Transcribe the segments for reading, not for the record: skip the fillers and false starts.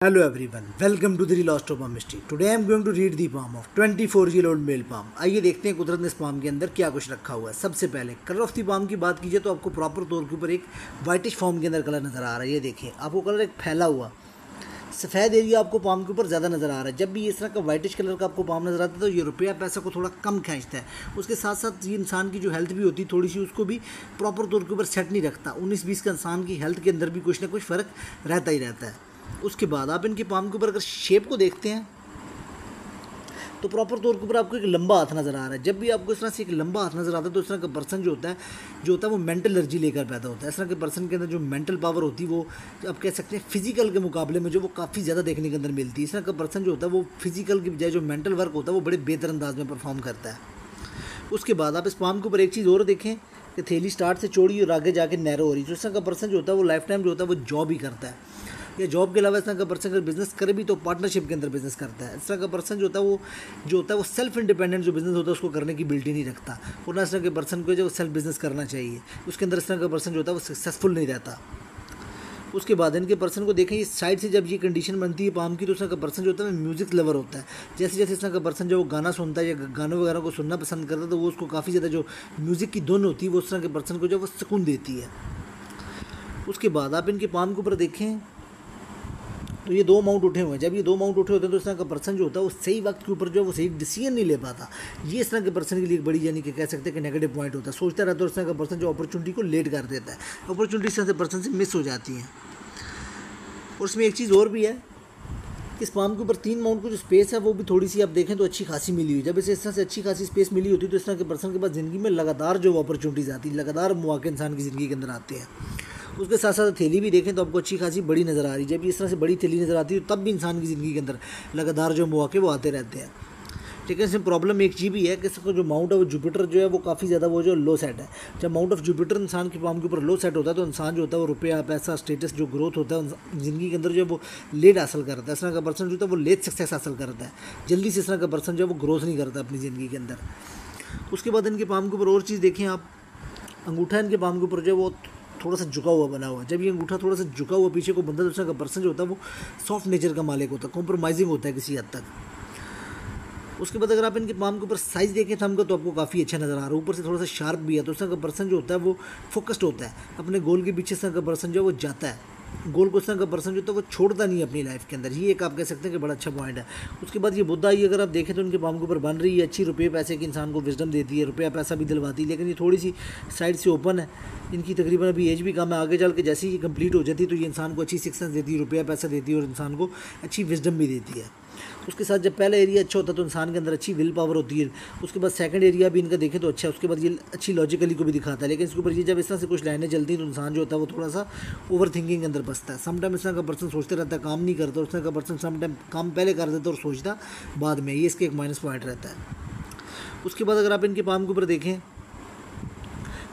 Hello everyone, welcome to the Lost of Palm Mystery. Today I am going to read the palm of 24-year-old male palm. आइए देखते हैं कुदरत ने इस palm के अंदर क्या कुछ रखा हुआ है। सबसे पहले कलर ऑफ दी पाम की बात कीजिए तो आपको प्रॉपर तौर के ऊपर एक वाइटिश फॉर्म के अंदर कलर नज़र आ रहा है। ये देखिए आपको कलर एक फैला हुआ सफ़ेद एरिया आपको पाम के ऊपर ज़्यादा नज़र आ रहा है। जब भी इस तरह का वाइटिश कलर का आपको पाम नज़र आता है तो ये रुपया पैसा को थोड़ा कम खींचता है। उसके साथ साथ ये इंसान की जो हेल्थ भी होती है थोड़ी सी उसको भी प्रॉपर तौर के ऊपर सेट नहीं रखता। 19-20 का इंसान की हेल्थ के अंदर भी कुछ ना कुछ फ़र्क रहता ही रहता है। उसके बाद आप इनके पाम के ऊपर अगर शेप को देखते हैं तो प्रॉपर तौर के ऊपर आपको एक लंबा हाथ नज़र आ रहा है। जब भी आपको इस तरह से एक लंबा हाथ नज़र आता है तो इस तरह का पर्सन जो होता है वो मेंटल एनर्जी लेकर पैदा होता है। इस तरह के पर्सन के अंदर जो मेंटल पावर होती है वो आप कह सकते हैं फिजिकल के मुकाबले में जो वो काफ़ी ज़्यादा देखने के अंदर मिलती है। इस तरह का पर्सन जो होता है वो फिजिकल की बजाय जो मेंटल वर्क होता है वो बड़े बेहतर अंदाज में परफॉर्म करता है। उसके बाद आप इस पाम के ऊपर एक चीज़ और देखें कि थैली स्टार्ट से चौड़ी और आगे जाके नैरो हो रही है। तो इस तरह का पर्सन जो होता है वो लाइफ टाइम जो होता है वो जॉब ही करता है या जॉब के अलावा इस तरह का पर्सन अगर बिजनेस करे भी तो पार्टनरशिप के अंदर बिजनेस करता है। इस तरह का पर्सन जो होता है वो सेल्फ इंडिपेंडेंट जो बिजनेस होता है उसको करने की एबिलिटी नहीं रखता। और ना इस तरह के पर्सन को जो सेल्फ बिजनेस करना चाहिए उसके अंदर इस तरह का पर्सन जो होता है वो सक्सेसफुल नहीं रहता। उसके बाद इनके पर्सन को देखें इस साइड से जब ये कंडीशन बनती है पाम की तो उस तरह का पर्सन जो होता है म्यूज़िक लवर होता है। जैसे जैसे इस तरह का पर्सन जो वो गाना सुनता है या गानों वगैरह को सुनना पसंद करता है तो वो उसको काफ़ी ज़्यादा जो म्यूज़िक की धुन होती है वो उस तरह के पर्सन को जो वो सुकून देती है। उसके बाद आप इनके पाम के ऊपर देखें तो ये 2 माउंट उठे हुए हैं। जब ये 2 माउंट उठे होते हैं तो इस तरह का पर्सन जो होता है वो सही वक्त के ऊपर जो है वो सही डिसीजन नहीं ले पाता। ये इस तरह के पर्सन के लिए एक बड़ी यानी कि कह सकते हैं कि नेगेटिव पॉइंट होता है। सोचता रहता है इस तरह का पर्सन जो अपॉर्चुनिटी को लेट कर देता है, अपॉर्चुनिटी इस तरह से पर्सन से मिस हो जाती हैं। और उसमें एक चीज़ और भी है कि इस पाम के ऊपर 3 माउंट को जो स्पेस है वो भी थोड़ी सी आप देखें तो अच्छी खासी मिली हुई। जब इसे इस तरह से अच्छी खासी स्पेस मिली होती है तो इस तरह के पर्सन के पास ज़िंदगी में लगातार जो अपॉर्चुनिटीज़ आती है, लगातार मौके इंसान की ज़िंदगी के अंदर आते हैं। उसके साथ साथ थैली भी देखें तो आपको अच्छी खासी बड़ी नज़र आ रही है। जब इस तरह से बड़ी थैली नज़र आती है तब भी इंसान की ज़िंदगी के अंदर लगातार जो मौके वो आते रहते हैं। लेकिन इसमें प्रॉब्लम एक चीज़ भी है कि इसका जो माउंट है वो जुपिटर जो है वो काफ़ी ज़्यादा वो जो लो सेट है। जब माउंट ऑफ जुपिटर इंसान के पाम के ऊपर लो सेट होता है तो इंसान जो होता है वो रुपया पैसा स्टेटस जो ग्रोथ होता है ज़िंदगी के अंदर जो है वो लेट हासिल करता है। इस तरह का पर्सन जो होता है वो लेट सक्सेस हासिल करता है। जल्दी से इस तरह का पर्सन जो है वो ग्रोथ नहीं करता अपनी ज़िंदगी के अंदर। उसके बाद इनके पाम के ऊपर और चीज़ देखें आप, अंगूठा इनके पाम के ऊपर जो है वो थोड़ा सा झुका हुआ बना हुआ है। जब ये अंगूठा थोड़ा सा झुका हुआ पीछे को बनता है तो उसका पर्सन जो होता है वो सॉफ्ट नेचर का मालिक होता है, कॉम्प्रोमाइजिंग होता है किसी हद तक। उसके बाद अगर आप इनके पाम के ऊपर साइज़ देखें थंब का तो आपको काफ़ी अच्छा नज़र आ रहा है। ऊपर से थोड़ा सा शार्प भी है तो उसका पर्सन जो होता है वो फोकस्ड होता है अपने गोल के पीछे। का पर्सन जो है वो जाता है गोल को। का पर्सन जो होता है वो छोड़ता नहीं है अपनी लाइफ के अंदर। ये एक आप कह सकते हैं कि बड़ा अच्छा पॉइंट है। उसके बाद ये बुद्धा ही अगर आप देखें तो इनके पाम के ऊपर बन रही है अच्छी, रुपये पैसे की इंसान को विजडम देती है, रुपया पैसा भी दिलवाती है। लेकिन ये थोड़ी सी साइड से ओपन है, इनकी तकरीबन अभी एज भी कम है। आगे चल के जैसे ही कंप्लीट हो जाती है तो ये इंसान को अच्छी सक्सेस देती है, रुपया पैसा देती है और इंसान को अच्छी विजडम भी देती है। उसके साथ जब पहला एरिया अच्छा होता है तो इंसान के अंदर अच्छी विल पावर होती है। उसके बाद सेकंड एरिया भी इनका देखें तो अच्छा है। उसके बाद ये अच्छी लॉजिकली को भी दिखाता है। लेकिन इसके ऊपर ये जब इस तरह से कुछ लाइनें चलती हैं तो इंसान जो होता है वो थोड़ा सा ओवर थिंकिंग के अंदर बसता है। समटाइम इस तरह का पर्सन सोचते रहता है, काम नहीं करता। उस तरह का पर्सन समटाइम काम पहले कर देता है और सोचता बाद में। ये इसके एक माइनस पॉइंट रहता है। उसके बाद अगर आप इनके पाम के ऊपर देखें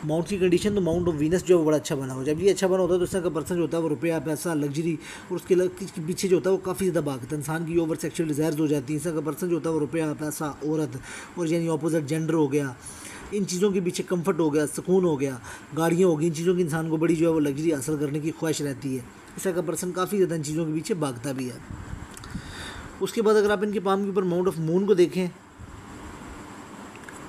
माउंट की कंडीशन तो माउंट ऑफ वीनस जो है वो बड़ा अच्छा बना हो। जब ये अच्छा बना होता है तो इस तरह का पर्सन जो होता है वो रुपया पैसा लग्जरी और उसके पीछे जो होता है वो काफ़ी ज़्यादा भागता है। इंसान की ओवर सेक्सुअल डिज़ायर्स हो जाती है। इस तरह का पर्सन जो होता है वो रुपया पैसा औरत और यानी ऑपोजिट जेंडर हो गया, इन चीज़ों के पीछे कंफर्ट हो गया, सुकून हो गया, गाड़ियाँ हो गई, इन चीज़ों की इंसान को बड़ी जो है वो लग्जरी हासिल करने की ख्वाहिश रहती है। इस तरह का पर्सन काफ़ी ज़्यादा इन चीज़ों के पीछे भागता भी है। उसके बाद अगर आप इनके पाम के ऊपर माउंट ऑफ मून को देखें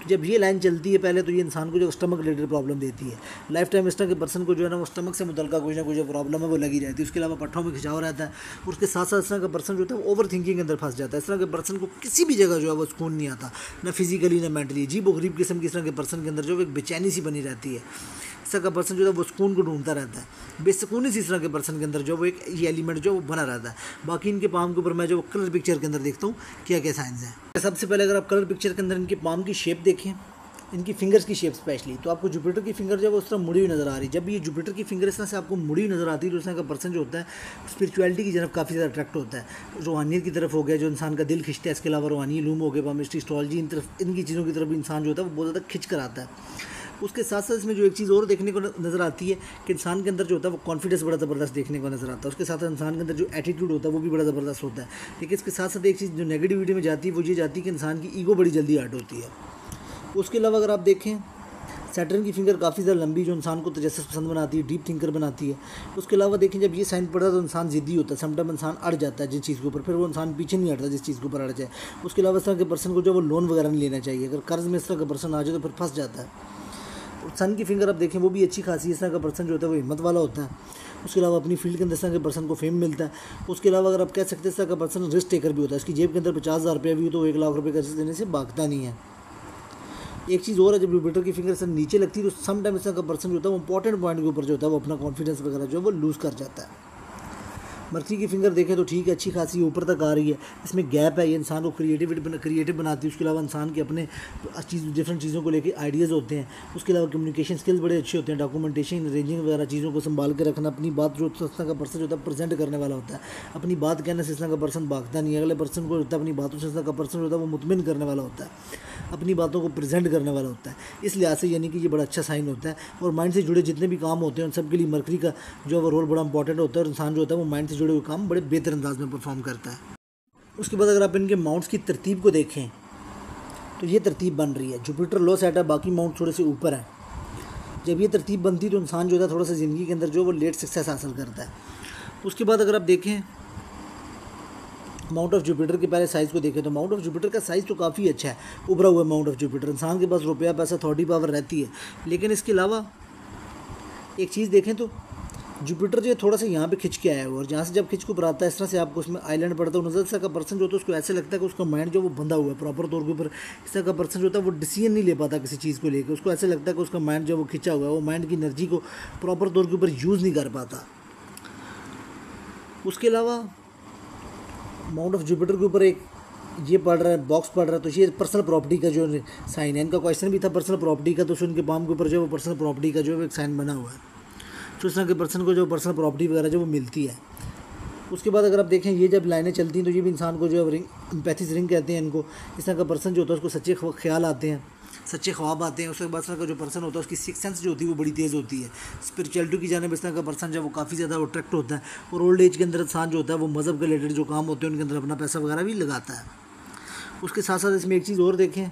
जब ये लाइन चलती है पहले तो ये इंसान को जो स्टमक रिलेटेड प्रॉब्लम देती है। लाइफ टाइम इस तरह के पर्सन को जो है ना वो स्टमक से मुतल्लिक़ कुछ ना कुछ जो प्रॉब्लम है वो लगी रहती है। उसके अलावा पट्ठों में खिंचाव रहता है। और उसके साथ साथ इस तरह का पर्सन जो होता है वो ओवर थिंकिंग के अंदर फंस जाता है। इस तरह के पर्सन को किसी भी जगह जो है वो सुकून नहीं आता, ना फिजिकली ना मेंटली। अजीब व गरीब किस्म की इस तरह के पर्सन के अंदर जो एक बेचैनी सी बनी रहती है। इस तरह का पर्सन जो है वो सुकून को ढूंढता रहता है। बेसुकूनी सी इस तरह के पर्सन के अंदर जो वो एक ये एलिमेंट जो वो बना रहता है। बाकी इनके पाम के ऊपर मैं जो कलर पिक्चर के अंदर देखता हूँ क्या क्या साइंस है। सबसे पहले अगर आप कलर पिक्चर के अंदर इनके पाम की शेप देखें, इनकी फिंगर्स की शेप स्पेशली, तो आपको जुपिटर की फिंगर जो है वो उस तरह मुड़ी हुई नज़र आ रही है। जब ये जुपिटर की फिंगर इस तरह से आपको मुड़ी हुई नज़र आती है तो उस तरह का पर्सन जो होता है स्पिरिचुअलिटी की तरफ काफ़ी ज़्यादा अट्रैक्ट होता है। रूहानियत की तरफ हो गया जो इंसान का दिल खिंचता है। इसके अलावा रूहानी लूम हो गया, पामिस्ट्री, एस्ट्रोलॉजी, इन तरफ इनकी चीज़ों की तरफ भी इंसान जो होता है वो बहुत ज़्यादा खिंच कर आता है। उसके साथ साथ इसमें जो एक चीज़ और देखने को नज़र आती है कि इंसान के अंदर जो होता है वो कॉन्फिडेंस बड़ा ज़बरदस्त देखने को नज़र आता है। उसके साथ साथ इंसान के अंदर जो एटीट्यूड होता है वो भी बड़ा ज़बरदस्त होता है। लेकिन इसके साथ साथ एक चीज़ जो नेगेटिविटी में जाती है वो ये जाती है कि इंसान की ईगो बड़ी जल्दी हर्ट होती है। उसके अलावा अगर आप देखें सैटर्न की फिंगर काफ़ी ज़्यादा लंबी, जो इंसान को तजस्सुस पसंद बनाती है, डीप थिंकर बनाती है। उसके अलावा देखें जब ये साइन पड़ता है तो इंसान ज़िद्दी होता है, समटाइम इंसान अड़ जाता है जिस चीज़ के ऊपर, फिर वो इंसान पीछे नहीं हटता जिस चीज़ के ऊपर अड़ जाए। उसके अलावा इस तरह के पर्सन को जो वो लोन वगैरह नहीं लेना चाहिए, अगर कर्ज में इस तरह का पर्सन आ जाए तो फिर फंस जाता है। और सन की फिंगर आप देखें वो भी अच्छी खासी, इस तरह का पर्सन जो होता है वो हिम्मत वाला होता है। उसके अलावा अपनी फील्ड के अंदर इस तरह के पर्सन को फेम मिलता है। उसके अलावा अगर आप कह सकते हैं इस तरह का पर्सन रिस्क टेकर भी होता है, इसकी जेब के अंदर 50,000 रुपया भी हो तो 1,00,000 रुपये का रिस्क देने से भागता नहीं है। एक चीज़ और है, जब जुपिटर की फिंगर से नीचे लगती है तो सम टाइम इस तरह का पर्सन जो होता है वो इंपॉर्टेंट पॉइंट के ऊपर जो होता है वो अपना कॉन्फिडेंस वगैरह जो है वो लूज़ कर जाता है। मर्करी की फिंगर देखें तो ठीक है, अच्छी खासी ऊपर तक आ रही है, इसमें गैप है, ये इंसान को क्रिएटिव बनाती है। उसके अलावा इंसान के अपने डिफरेंट चीज़ों को लेके आइडियाज़ होते हैं। उसके अलावा कम्युनिकेशन स्किल्स बड़े अच्छे होते हैं, डॉक्यूमेंटेशन, अरेंजिंग वगैरह चीज़ों को संभाल के रखना, अपनी बात जो इस तरह का पर्सन जो होता है प्रेजेंट करने वाला होता है। अपनी बात कहने से इस तरह का पर्सन भागता नहीं है, अगले पर्सन को होता है अपनी बातों से इस तरह का पर्सन होता है वो मुतमिन करने वाला होता है, अपनी बातों को प्रेजेंट करने वाला होता है। इस लिहाज से यानी कि ये बड़ा अच्छा साइन होता है। और माइंड से जुड़े जितने भी काम होते हैं उन सब के लिए मरकरी का जो है वो रोल बड़ा इंपॉर्टेंट होता है, और इंसान जो होता है वो माइंड से जुड़े हुए काम बड़े बेहतर अंदाज में परफॉर्म करता है। उसके बाद अगर आप इनके माउंट्स की तरतीब को देखें तो ये तरतीब बन रही है, जुपिटर लो सेट है, बाकी माउंट थोड़े से ऊपर है। जब ये तरतीब बनती है तो इंसान जो होता है थोड़ा सा ज़िंदगी के अंदर जो वो लेट सक्सेस हासिल करता है। उसके बाद अगर आप देखें माउंट ऑफ जुपिटर के पहले साइज़ को देखें तो माउंट ऑफ जुपिटर का साइज़ तो काफ़ी अच्छा है, उभरा हुआ माउंट ऑफ जुपिटर। इंसान के पास रुपया पैसा थॉटी पावर रहती है, लेकिन इसके अलावा एक चीज़ देखें तो जुपिटर जो है थोड़ा सा यहाँ पे खिंच के आया हुआ, और जहाँ से जब खिंच के ऊपर आता है इस तरह से आपको उसमें आइलैंड पड़ता है। नज़र से का पर्सन जो होता है उसको ऐसे लगता है कि उसका माइंड जो वो बंधा हुआ है प्रॉपर तौर के ऊपर। इस तरह का पर्सन जो होता है वो डिसीजन नहीं ले पाता किसी चीज़ को लेकर, उसको ऐसे लगता है कि उसका माइंड जो वो खिंचा हुआ है, वो माइंड की एनर्जी को प्रॉपर तौर के ऊपर यूज़ नहीं कर पाता। उसके अलावा माउंट ऑफ जुपिटर के ऊपर एक ये पढ़ रहा है, बॉक्स पढ़ रहा है, तो ये पर्सनल प्रॉपर्टी का जो साइन है। इनका क्वेश्चन भी था पर्सनल प्रॉपर्टी का, तो उनके पाम के ऊपर जो है वो पर्सनल प्रॉपर्टी का जो है एक साइन बना हुआ है। तो इस तरह के पर्सन को जो पर्सनल प्रॉपर्टी वगैरह जो वो मिलती है। उसके बाद अगर आप देखें ये जब लाइनें चलती हैं तो ये भी इंसान को जो है रिंग, एम्पैथीज रिंग कहते हैं इनको। इस तरह का पर्सन जो होता है उसको सच्चे ख्याल आते हैं, सच्चे ख्वाब आते हैं। उसके बाद इस तरह का जो पर्सन होता है उसकी सिक्स सेंस जो होती है वो बड़ी तेज़ होती है। स्पिरिचुअलिटी की जानिब इस तरह का पर्सन जो वो काफ़ी ज़्यादा अट्रैक्ट होता है। और ओल्ड एज के अंदर इंसान जो होता है वो मज़हब के रिलेटेड जो काम होते हैं उनके अंदर अपना पैसा वगैरह भी लगाता है। उसके साथ साथ इसमें एक चीज़ और देखें,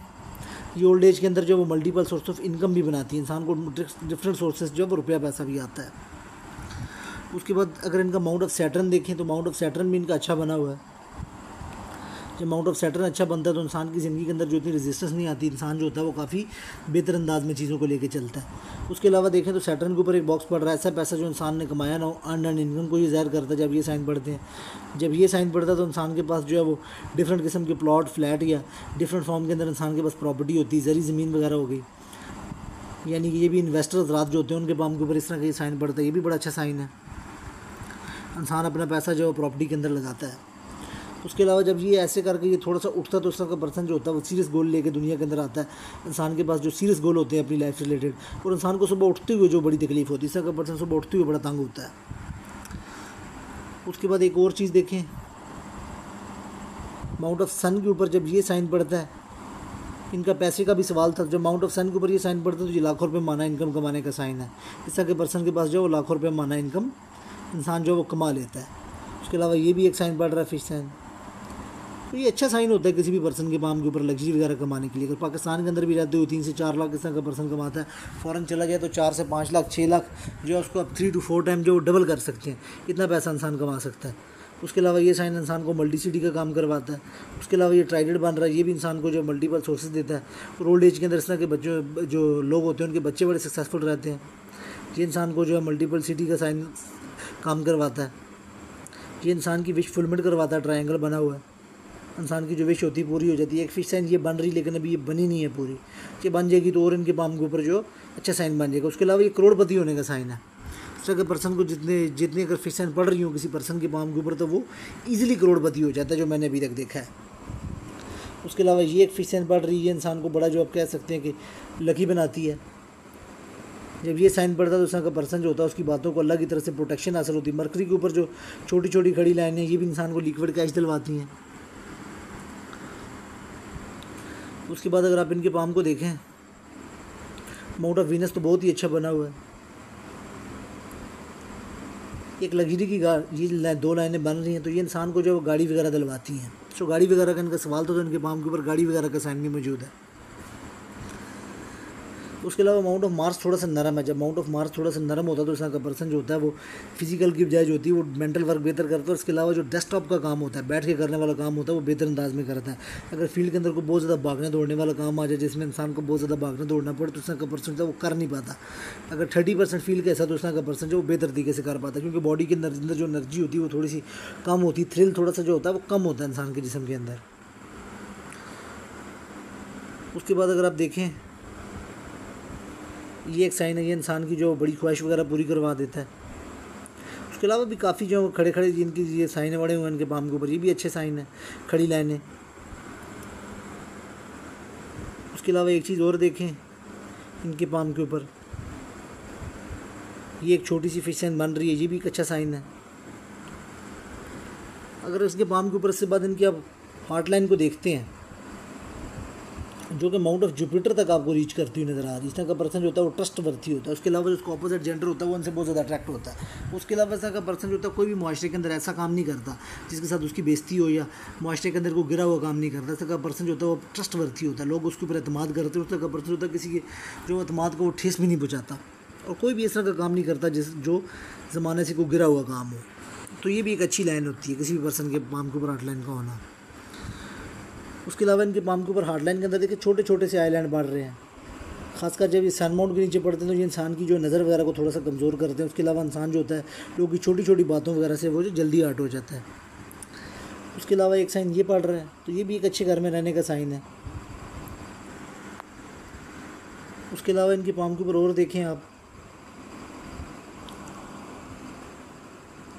ये ओल्ड एज के अंदर जो वो मल्टीपल सोर्स ऑफ इनकम भी बनाती है, इंसान को डिफरेंट सोर्सेज जो है रुपया पैसा भी आता है। उसके बाद अगर इनका माउंट ऑफ सैटर्न देखें तो माउंट ऑफ सैटर्न भी इनका अच्छा बना हुआ है। जब माउंट ऑफ सैटर्न अच्छा बनता है तो इंसान की ज़िंदगी के अंदर जो इतनी रेजिस्टेंस नहीं आती, इंसान जो होता है वो काफ़ी बेहतर अंदाज में चीज़ों को लेके चलता है। उसके अलावा देखें तो सैटर्न के ऊपर एक बॉक्स पड़ रहा है, ऐसा पैसा जो इंसान ने कमाया ना हो, अर्न इनकम को ये ज़ाहिर करता है जब ये साइन पढ़ते हैं। जब ये साइन पढ़ता है तो इंसान के पास जो है वो डिफरेंट किस्म के प्लॉट, फ्लैट या डिफरेंट फॉर्म के अंदर इंसान के पास प्रॉपर्टी होती है, ज़री ज़मीन वगैरह हो गई। यानी कि ये भी इन्वेस्टर्स रात जो होते हैं उनके पाम के ऊपर इस तरह का ये साइन पड़ता है, ये भी बड़ा अच्छा साइन है। इंसान अपना पैसा जो है प्रॉपर्टी के अंदर लगाता है। उसके अलावा जब ये ऐसे करके ये थोड़ा सा उठता है तो उस तरह का पर्सन जो होता है वो सीरियस गोल लेके दुनिया के अंदर आता है। इंसान के पास जो सीरियस गोल होते हैं अपनी लाइफ से रिलेटेड, और इंसान को सुबह उठते हुए जो बड़ी तकलीफ होती है, इस तरह का पर्सन सुबह उठते हुए बड़ा तंग होता है। उसके बाद एक और चीज़ देखें, माउंट ऑफ सन के ऊपर जब ये साइन पड़ता है, इनका पैसे का भी सवाल था। जब माउंट ऑफ सन के ऊपर ये साइन पड़ता है तो ये लाखों रुपये माना इनकम कमाने का साइन है। इस तरह के पर्सन के पास जो वो लाखों रुपये माना इनकम इंसान जो वो कमा लेता है। उसके अलावा ये भी एक साइन पड़ रहा है, फिश साइन। तो ये अच्छा साइन होता है किसी भी पर्सन के पाम के ऊपर लग्जरी वगैरह कमाने के लिए। अगर पाकिस्तान के अंदर भी रहते हो 3 से 4 लाख इस तरह का पर्सन कमाता है, फ़ौरन चला जाए तो 4 से 5 लाख 6 लाख जो है उसको आप 3 to 4 टाइम जो डबल कर सकते हैं, इतना पैसा इंसान कमा सकता है। उसके अलावा ये साइन इंसान को मल्टीसिटी का काम करवाता है। उसके अलावा ये ट्राइडेड बन रहा है, ये भी इंसान को जो मल्टीपल सोर्सेज देता है। और ओल्ड एज के अंदर इस तरह के बच्चों जो लोग होते हैं उनके बच्चे बड़े सक्सेसफुल रहते हैं। ये इंसान को जो है मल्टीपल सिटी का साइन काम करवाता है। ये इंसान की विश फुलमिट करवाता है, ट्रायंगल बना हुआ है, इंसान की जो विश होती है पूरी हो जाती है। एक फिश साइन ये बन रही लेकिन अभी ये बनी नहीं है पूरी, ये बन जाएगी तो और इनके पाम के ऊपर जो अच्छा साइन बन जाएगा। उसके अलावा ये करोड़पति होने का साइन है। इस तरह के पर्सन को जितनी अगर फिश साइन पड़ रही हो किसी पर्सन के पाम के ऊपर तो वो ईजिली करोड़पति हो जाता है, जो मैंने अभी तक देखा है। उसके अलावा ये एक फिश साइन पड़ रही है, इंसान को बड़ा जो आप कह सकते हैं कि लकी बनाती है। जब ये साइन पड़ता है तो उस तरह का पर्सन जो होता है उसकी बातों को अल्लाह की तरफ से प्रोटेक्शन हासिल होती है। मरकरी के ऊपर जो छोटी छोटी खड़ी लाइनें ये भी इंसान को लिक्विड कैश दिलवाती हैं। उसके बाद अगर आप इनके पाम को देखें, माउंट ऑफ वीनस तो बहुत ही अच्छा बना हुआ है। एक लग्जरी की ये 2 लाइनें बन रही हैं तो ये इंसान को जो गाड़ी वगैरह दिलवाती हैं। तो गाड़ी वगैरह का इनका सवाल था तो इनके पाम के ऊपर गाड़ी वगैरह का साइन भी मौजूद है। उसके अलावा अमाउंट ऑफ मार्क्स थोड़ा सा नरम है। जब अमाउंट ऑफ मार्क्स थोड़ा सा नरम होता है तो इसका पर्सन जो होता है वो फिजिकल की बजाय जो होती है वो मेंटल वर्क बेहतर करता है। और इसके अलावा जो डेस्कटॉप का काम होता है, बैठ के करने वाला काम होता है, वो बेहतर अंदाज में करता है। अगर फील्ड के अंदर को बहुत ज़्यादा भागने दौड़ने वाला काम आ जाए जिसमें इंसान को बहुत ज़्यादा भागना दौड़ना पड़े तो उसका पर्सन जो है वो कर नहीं पाता। अगर 30% फील्ड का ऐसा तो उसका पर्सन जो वो बेहतर तरीके से कर पाता है, क्योंकि बॉडी के अंदर जो एनर्जी होती है वो थोड़ी सी कम होती है, थ्रिल थोड़ा सा जो होता है वो कम होता है इंसान के जिस्म के अंदर। उसके बाद अगर आप देखें ये एक साइन है, ये इंसान की जो बड़ी ख्वाहिश वगैरह पूरी करवा देता है। उसके अलावा भी काफ़ी जो खड़े खड़े जिनकी ये साइन बड़े हुए हैं इनके पाम के ऊपर, ये भी अच्छे साइन है, खड़ी लाइनें। उसके अलावा एक चीज़ और देखें इनके पाम के ऊपर, ये एक छोटी सी फिश साइन बन रही है, ये भी एक अच्छा साइन है। अगर इसके पाम के ऊपर इसके बाद इनकी आप हार्ट लाइन को देखते हैं जो कि माउंट ऑफ जुपिटर तक आपको रीच करती हुई नज़र आ रही है। इसका का पर्सन जो होता है वो ट्रस्ट वर्थी होता है। उसके अलावा जिसको अपोजिट जेंडर होता है वो उनसे बहुत ज़्यादा अट्रैक्ट होता है। उसके अलावा इसका का पर्सन जो होता है कोई भी मुआशरे के अंदर ऐसा काम नहीं करता जिसके साथ उसकी बेइज्जती हो या मुआशरे के अंदर को गिरा हुआ काम नहीं करता। इसका का पर्सन जो होता है वो ट्रस्ट वर्थी होता है, लोग उसके ऊपर एतमाद करते हैं। उसका का पर्सन होता है किसी के जो एतमाद को वो ठेस भी नहीं पहुँचाता और कोई भी इस तरह का काम नहीं करता जो ज़माने से कोई गिरा हुआ काम हो। तो ये भी एक अच्छी लाइन होती है किसी भी पर्सन के पाम के ऊपर हार्ट लाइन का होना। उसके अलावा इनके पाम के ऊपर हार्ट लाइन के अंदर देखिए छोटे छोटे से आईलैंड बढ़ रहे हैं, खासकर जब ये सन माउंट के नीचे पड़ते हैं तो ये इंसान की जो नज़र वगैरह को थोड़ा सा कमज़ोर करते हैं। उसके अलावा इंसान जो होता है लोगों की छोटी छोटी बातों वगैरह से वो जो जल्दी हर्ट हो जाता है। उसके अलावा एक साइन ये पड़ रहा है तो ये भी एक अच्छे घर में रहने का साइन है। उसके अलावा इनके पाम के ऊपर और देखें आप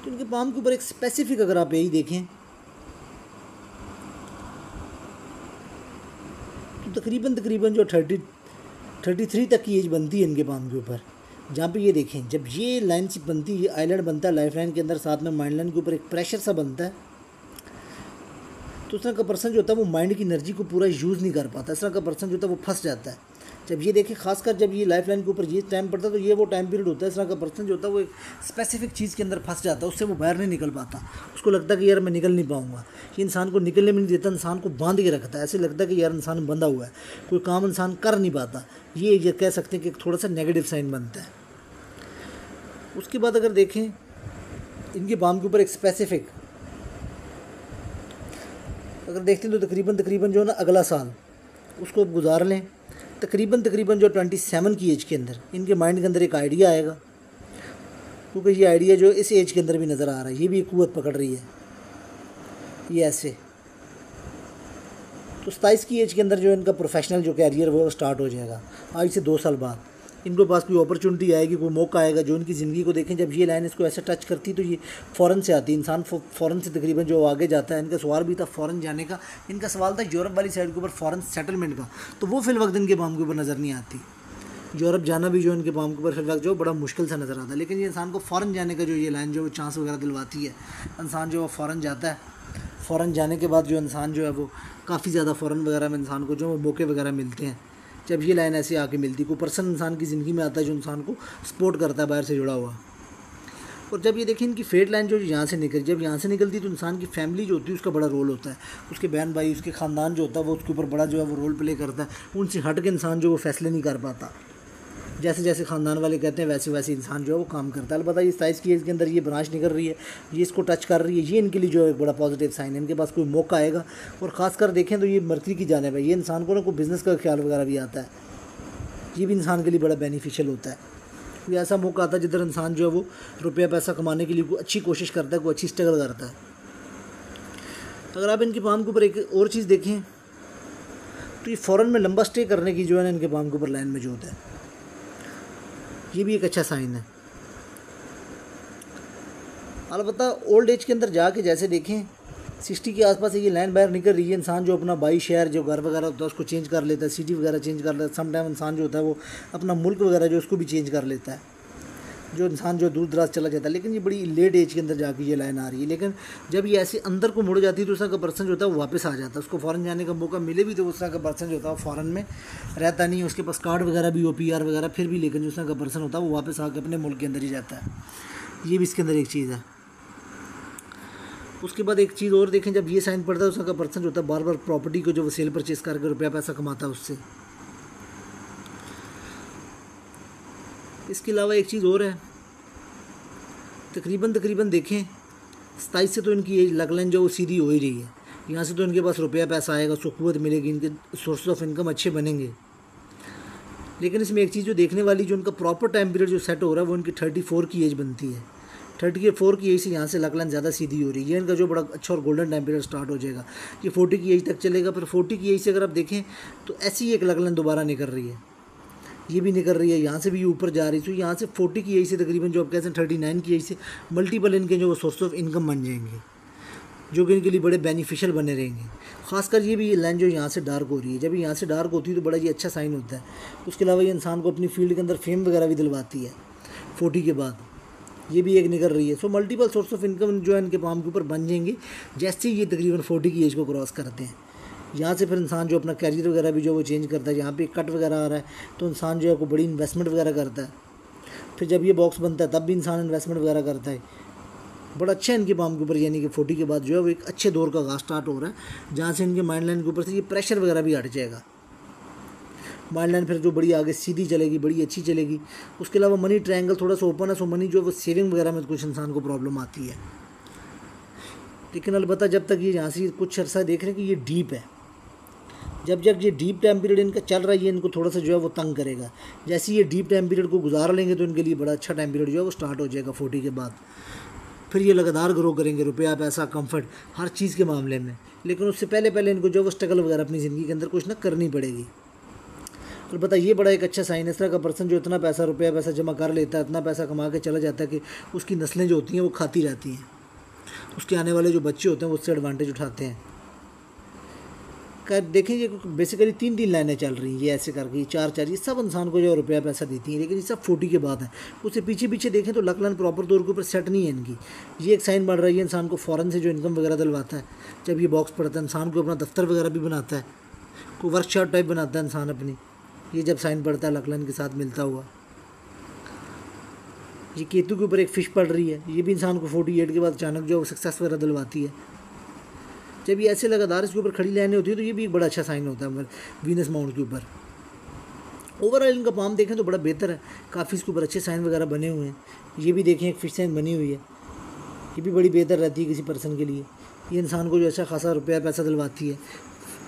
तो इनके पाम के ऊपर एक स्पेसिफिक अगर आप यही देखें तो तकरीबन जो 33 तक की एज बनती है इनके पाम के ऊपर। जहाँ पे ये देखें जब ये लाइन सी बनती है, आइलैंड बनता है लाइफ लाइन के अंदर, साथ में माइंड लाइन के ऊपर एक प्रेशर सा बनता है, तो उस तरह का पर्सन जो होता है वो माइंड की एनर्जी को पूरा यूज़ नहीं कर पाता। इस तरह का पर्सन जो होता है वो फंस जाता है। जब ये देखें खासकर जब ये लाइफ लाइन के ऊपर ये टाइम पड़ता है तो ये वो टाइम पीरियड होता है इस तरह का पर्सन जो होता है वो एक स्पेसिफिक चीज़ के अंदर फंस जाता है, उससे वो बाहर नहीं निकल पाता। उसको लगता है कि यार मैं निकल नहीं पाऊंगा। ये इंसान को निकलने में नहीं देता, इंसान को बांध के रखता है। ऐसे लगता है कि यार इंसान बंधा हुआ है, कोई काम इंसान कर नहीं पाता। ये कह सकते हैं कि थोड़ा सा नेगेटिव साइन बनता है। उसके बाद अगर देखें इनके पाम के ऊपर एक स्पेसिफिक अगर देखते हैं तो तकरीबन जो है ना अगला साल उसको गुजार लें। तकरीबन जो 27 की एज के अंदर इनके माइंड के अंदर एक आइडिया आएगा, क्योंकि ये आइडिया जो इस एज के अंदर भी नज़र आ रहा है, ये भी कुव्वत पकड़ रही है। ये ऐसे तो 27 की एज के अंदर जो इनका प्रोफेशनल जो कैरियर वो स्टार्ट हो जाएगा। आज से 2 साल बाद इनके पास कोई अपॉर्चुनिटी आएगी, कोई मौका आएगा जो इनकी ज़िंदगी को देखें। जब ये लाइन इसको ऐसे टच करती तो ये फ़ौरन से आती, इंसान फ़ौरन से तकरीबन जो आगे जाता है। इनका सवाल भी था फ़ौरन जाने का, इनका सवाल था यूरोप वाली साइड के ऊपर फ़ौरन सेटलमेंट का, तो वो फिल वक्त इनके पाम के ऊपर नज़र नहीं आती। यूरोप जाना भी जो इनके पाम के ऊपर फिल वक्त जो बड़ा मुश्किल सा नज़र आता है, लेकिन ये इंसान को फ़ौरन जाने का जो ये लाइन जो चांस वगैरह दिलवाती है, इंसान जो फ़ौरन जाता है। फ़ौरन जाने के बाद जो इंसान जो है वो काफ़ी ज़्यादा फ़ौरन वगैरह में इंसान को जो मौके वगैरह मिलते हैं। जब ये लाइन ऐसे आके मिलती, कोई पर्सन इंसान की ज़िंदगी में आता है जो इंसान को सपोर्ट करता है बाहर से जुड़ा हुआ। और जब ये देखें इनकी फेट लाइन जो यहाँ से निकल, जब यहाँ से निकलती तो इंसान की फैमिली जो होती है उसका बड़ा रोल होता है। उसके बहन भाई, उसके ख़ानदान जो होता है वो उसके ऊपर बड़ा जो है वो रोल प्ले करता है। उनसे हट के इंसान जो वो फैसले नहीं कर पाता। जैसे जैसे ख़ानदान वाले कहते हैं वैसे वैसे इंसान जो है वो काम करता है। अलबत्ता ये 27 की एज के अंदर ये ब्रांच निकल रही है, ये इसको टच कर रही है, ये इनके लिए जो है एक बड़ा पॉजिटिव साइन है। इनके पास कोई मौका आएगा। और ख़ासकर देखें तो ये मर्करी की जानिब है, ये इंसान को ना कोई बिज़नेस का ख्याल वगैरह भी आता है, ये भी इंसान के लिए बड़ा बेनिफिशियल होता है। कोई ऐसा मौका आता है जिधर इंसान जो है वो रुपया पैसा कमाने के लिए कोई अच्छी कोशिश करता है, कोई अच्छी स्ट्रगल करता है। अगर आप इनके पाम के ऊपर एक और चीज़ देखें तो ये फ़ौरन में लंबा स्टे करने की जो है ना इनके पाम के ऊपर लाइन मौजूद है, ये भी एक अच्छा साइन है। अलबत्ता ओल्ड एज के अंदर जाके जैसे देखें 60 के आसपास ये लाइन बाहर निकल रही है। इंसान जो अपना बाई शहर जो घर वगैरह होता है उसको चेंज कर लेता है, सिटी वगैरह चेंज कर लेता है। सम टाइम इंसान जो होता है वो अपना मुल्क वगैरह जो उसको भी चेंज कर लेता है, जो इंसान जो दूर दराज चला जाता है। लेकिन ये बड़ी लेट एज के अंदर जाके ये लाइन आ रही है। लेकिन जब ये ऐसे अंदर को मुड़ जाती है तो उस तरह का पर्सन जो होता है वो वापस आ जाता है। उसको फ़ौरन जाने का मौका मिले भी तो उस तरह का पर्सन जो होता है वो फ़ौरन में रहता नहीं है। उसके पास कार्ड वगैरह भी हो, PR वगैरह, फिर भी लेकिन जो उस तरह का पर्सन होता है वो वापस आकर अपने मुल्क के अंदर ही जाता है। ये भी इसके अंदर एक चीज़ है। उसके बाद एक चीज़ और देखें, जब ये साइन पड़ता है उसका पर्सन जो होता है बार बार प्रॉपर्टी को जो वो सेल परचेज़ करके रुपया पैसा कमाता है उससे। इसके अलावा एक चीज़ और है, तकरीबन देखें 27 से तो इनकी ये लगलन जो वो सीधी हो ही रही है। यहाँ से तो इनके पास रुपया पैसा आएगा, उसको कुव्वत मिलेगी, इनके सोर्स ऑफ इनकम अच्छे बनेंगे। लेकिन इसमें एक चीज़ जो देखने वाली, जो उनका प्रॉपर टाइम पीरियड जो सेट हो रहा है वो इनकी 34 की एज बनती है। 34 की एज से यहाँ से लगलन ज़्यादा सीधी हो रही है। ये इनका जो बड़ा अच्छा और गोल्डन टाइम पीरियड स्टार्ट हो जाएगा। ये 40 की एज तक चलेगा। फिर 40 की एज से अगर आप देखें तो ऐसी एक लगलन दोबारा निकल रही है, ये भी निकल रही है, यहाँ से भी ऊपर जा रही है। तो यहाँ से 40 की एज से तकरीबन जो आप कहते हैं 39 की एज से मल्टीपल इनके जो सोर्स ऑफ इनकम बन जाएंगे, जो कि इनके लिए बड़े बेनिफिशियल बने रहेंगे। खासकर ये भी लाइन जो यहाँ से डार्क हो रही है, जब यहाँ से डार्क होती है तो बड़ा ये अच्छा साइन होता है। उसके अलावा ये इंसान को अपनी फील्ड के अंदर फेम वगैरह भी दिलवाती है 40 के बाद। ये भी एक निकल रही है। So multiple source of income जो है इनके पाम के ऊपर बन जाएंगे जैसे ही ये तकरीबन 40 की एज को क्रॉस करते हैं। यहाँ से फिर इंसान जो अपना कैरियर वगैरह भी जो वो चेंज करता है। यहाँ पे कट वगैरह आ रहा है तो इंसान जो है को बड़ी इन्वेस्टमेंट वगैरह करता है। फिर जब ये बॉक्स बनता है तब भी इंसान इन्वेस्टमेंट वगैरह करता है। बड़ा अच्छा है इनके पाम के ऊपर, यानी कि 40 के बाद जो है वो एक अच्छे दौर का आगाज़ स्टार्ट हो रहा है, जहाँ से इनके माइंड लाइन के ऊपर से ये प्रेशर वगैरह भी हट जाएगा। माइंड लाइन फिर जो बड़ी आगे सीधी चलेगी, बड़ी अच्छी चलेगी। उसके अलावा मनी ट्रायंगल थोड़ा सा ओपन है, सो मनी जो है वो सेविंग वगैरह में कुछ इंसान को प्रॉब्लम आती है। लेकिन अलबत्ता जब तक ये यहाँ से कुछ अर्सा देख रहे हैं कि ये डीप है, जब ये डीप टाइम पीरियड इनका चल रहा है, ये इनको थोड़ा सा जो है वो तंग करेगा। जैसे ये डीप टाइम पीरियड को गुजार लेंगे तो इनके लिए बड़ा अच्छा टाइम पीरियड जो है वो स्टार्ट हो जाएगा 40 के बाद। फिर ये लगातार ग्रो करेंगे, रुपया पैसा कंफर्ट हर चीज़ के मामले में। लेकिन उससे पहले इनको जो वो स्ट्रगल वगैरह अपनी ज़िंदगी के अंदर कुछ ना करनी पड़ेगी। और बता, ये बड़ा एक अच्छा साइन है। इस तरह का पर्सन जो इतना पैसा रुपया पैसा जमा कर लेता है, इतना पैसा कमा के चला जाता है कि उसकी नस्लें जो होती हैं वो खाती रहती हैं, उसके आने वाले जो बच्चे होते हैं वो उससे एडवांटेज उठाते हैं। देखें ये बेसिकली 3 लाइनें चल रही हैं, ये ऐसे करके 4 ये सब इंसान को जो रुपया पैसा देती हैं। लेकिन ये सब 40 के बाद है। उससे पीछे देखें तो लगलन प्रॉपर तौर के ऊपर सेट नहीं है इनकी। ये एक साइन बढ़ रहा है, ये इंसान को फ़ौरन से जो इनकम वगैरह दिलवाता है। जब ये बॉक्स पड़ता है इंसान को अपना दफ्तर वगैरह भी बनाता है, कोई वर्कशॉप टाइप बनाता है इंसान अपनी। ये जब साइन पड़ता है लगलन के साथ मिलता हुआ। ये केतु के ऊपर एक फ़िश पड़ रही है, ये भी इंसान को 48 के बाद अचानक जो सक्सेस वगैरह दिलवाती है। जब ये ऐसे लगातार इसके ऊपर खड़ी लाइनें होती है तो ये भी एक बड़ा अच्छा साइन होता है वीनस माउंट के ऊपर। ओवरऑल इनका पाम देखें तो बड़ा बेहतर है, काफ़ी इसके ऊपर अच्छे साइन वगैरह बने हुए हैं। ये भी देखें एक फिश साइन बनी हुई है, ये भी बड़ी बेहतर रहती है किसी पर्सन के लिए। ये इंसान को जो अच्छा खासा रुपया पैसा दिलवाती है।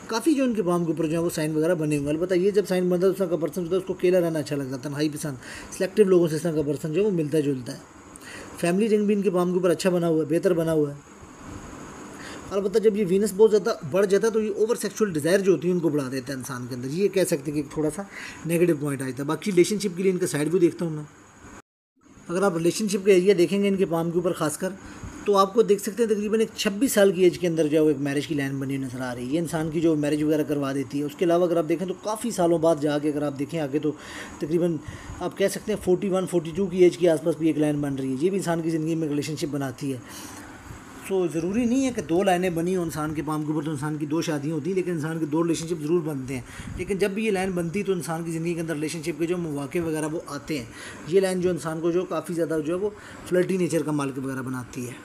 काफ़ी जो इनके पाम के ऊपर जो है वो साइन वगैरह बने हुए हैं। अलबत्ता ये जब साइन बनता है उस तरह का पर्सन होता है उसको अकेला रहना अच्छा लगता है, तन्हाई पसंद, सिलेक्टिव लोगों से इस तरह का पर्सन जो है वो मिलता जुलता है। फैमिली रिंग भी इनके पाम के ऊपर अच्छा बना हुआ है, बेहतर बना हुआ है। अलबत्ता जब ये वीनस बहुत ज़्यादा बढ़ जाता है तो ये ओवर सेक्सुअल डिज़ायर जो होती है उनको बढ़ा देता है इंसान के अंदर। ये कह सकते हैं कि थोड़ा सा नेगेटिव पॉइंट आता है। बाकी रिलेशनशिप के लिए इनका साइड भी देखता हूँ मैं। अगर आप रिलेशनशिप का एरिया देखेंगे इनके पाम के ऊपर खासकर, तो आपको देख सकते हैं तकरीबन एक 26 साल की एज के अंदर जो है वो एक मैरिज की लाइन बनी नज़र आ रही है। ये इंसान की जो मैरिज वगैरह करवा देती है। उसके अलावा अगर आप देखें तो काफ़ी सालों बाद जाके अगर आप देखें आगे तो तकरीबन आप कह सकते हैं 41-42 की एज के आसपास भी एक लाइन बन रही है। ये भी इंसान की ज़िंदगी में रिलेशनशिप बनाती है। सो ज़रूरी नहीं है कि 2 लाइनें बनी हो इंसान के पाम के ऊपर तो इंसान की 2 शादियाँ होती हैं, लेकिन इंसान के 2 रिलेशनशिप ज़रूर बनते हैं। लेकिन जब भी ये लाइन बनती है तो इंसान की ज़िंदगी के अंदर रिलेशनशिप के जो मौके वगैरह वो आते हैं। ये लाइन जो इंसान को जो काफ़ी ज़्यादा जो है वो फ्लर्टी नेचर का मालिक वगैरह बनाती है।